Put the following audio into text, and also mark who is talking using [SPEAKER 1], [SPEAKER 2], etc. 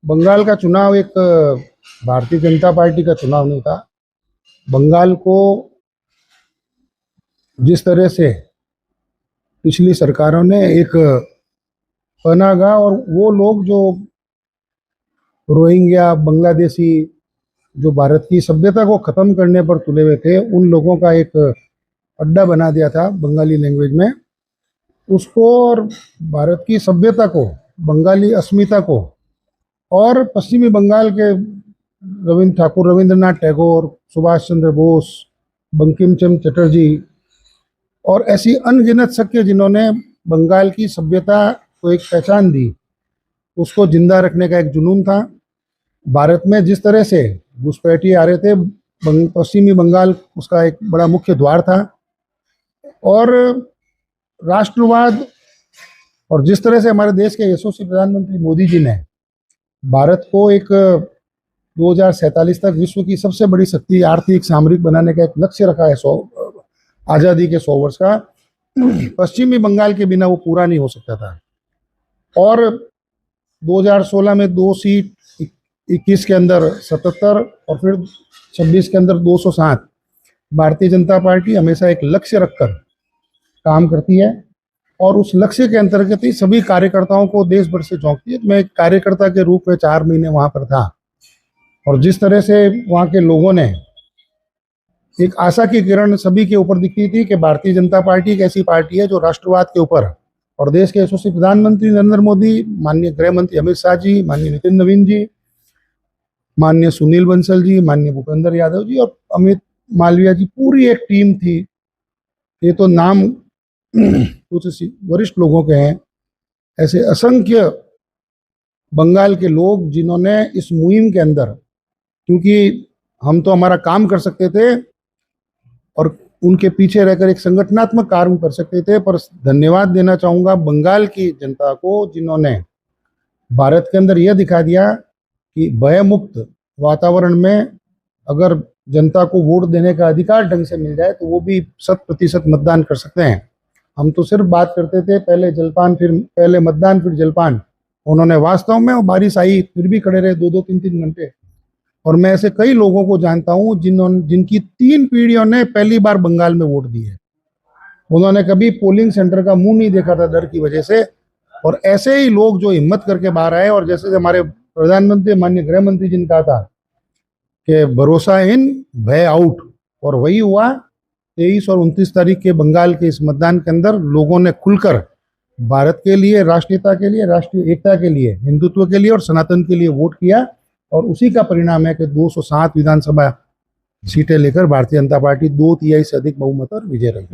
[SPEAKER 1] बंगाल का चुनाव एक भारतीय जनता पार्टी का चुनाव नहीं था। बंगाल को जिस तरह से पिछली सरकारों ने एक पनाहगाह और वो लोग जो रोहिंग्या बांग्लादेशी जो भारत की सभ्यता को खत्म करने पर तुले हुए थे, उन लोगों का एक अड्डा बना दिया था बंगाली लैंग्वेज में। उसको और भारत की सभ्यता को, बंगाली अस्मिता को और पश्चिमी बंगाल के रविंद्रनाथ टैगोर, सुभाष चंद्र बोस, बंकिम चंद्र चटर्जी और ऐसी अनगिनत शख्सियत जिन्होंने बंगाल की सभ्यता को एक पहचान दी, उसको जिंदा रखने का एक जुनून था। भारत में जिस तरह से घुसपैठिए आ रहे थे, पश्चिमी बंगाल उसका एक बड़ा मुख्य द्वार था। और राष्ट्रवाद और जिस तरह से हमारे देश के यशस्वी प्रधानमंत्री मोदी जी ने भारत को एक 2047 तक विश्व की सबसे बड़ी शक्ति आर्थिक सामरिक बनाने का एक लक्ष्य रखा है, आज़ादी के 100 वर्ष का, पश्चिमी बंगाल के बिना वो पूरा नहीं हो सकता था। और 2016 में 2 सीट, 21 के अंदर 77 और फिर 26 के अंदर 207। भारतीय जनता पार्टी हमेशा एक लक्ष्य रखकर काम करती है और उस लक्ष्य के अंतर्गत ही सभी कार्यकर्ताओं को देश भर से झोंकती है। मैं एक कार्यकर्ता के रूप में 4 महीने वहां पर था और जिस तरह से वहां के लोगों ने एक आशा की किरण सभी के ऊपर दिखती थी कि भारतीय जनता पार्टी एक ऐसी पार्टी है जो राष्ट्रवाद के ऊपर, और देश के यशस्वी प्रधानमंत्री नरेंद्र मोदी, माननीय गृह मंत्री अमित शाह जी, माननीय नितिन नवीन जी, माननीय सुनील बंसल जी, माननीय भूपेंद्र यादव जी और अमित मालविया जी, पूरी एक टीम थी। ये तो नाम कुछ वरिष्ठ लोगों के हैं, ऐसे असंख्य बंगाल के लोग जिन्होंने इस मुहिम के अंदर, क्योंकि हम तो हमारा काम कर सकते थे और उनके पीछे रहकर एक संगठनात्मक कार्य कर सकते थे, पर धन्यवाद देना चाहूँगा बंगाल की जनता को जिन्होंने भारत के अंदर यह दिखा दिया कि भयमुक्त वातावरण में अगर जनता को वोट देने का अधिकार ढंग से मिल जाए तो वो भी 100% मतदान कर सकते हैं। हम तो सिर्फ बात करते थे, पहले जलपान, फिर पहले मतदान फिर जलपान। उन्होंने वास्तव में, बारिश आई फिर भी खड़े रहे 2-2, 3-3 घंटे। और मैं ऐसे कई लोगों को जानता हूं जिनकी 3 पीढ़ियों ने पहली बार बंगाल में वोट दिए। उन्होंने कभी पोलिंग सेंटर का मुंह नहीं देखा था डर की वजह से। और ऐसे ही लोग जो हिम्मत करके बाहर आए, और जैसे हमारे प्रधानमंत्री माननीय गृह मंत्री जी ने कहा था कि भरोसा इन भय आउट, और वही हुआ। 23 और 29 तारीख के बंगाल के इस मतदान के अंदर लोगों ने खुलकर भारत के लिए, राष्ट्रीयता के लिए, राष्ट्रीय एकता के लिए, हिंदुत्व के लिए और सनातन के लिए वोट किया। और उसी का परिणाम है कि 207 विधानसभा सीटें लेकर भारतीय जनता पार्टी 2/3 से अधिक बहुमत और विजय रही।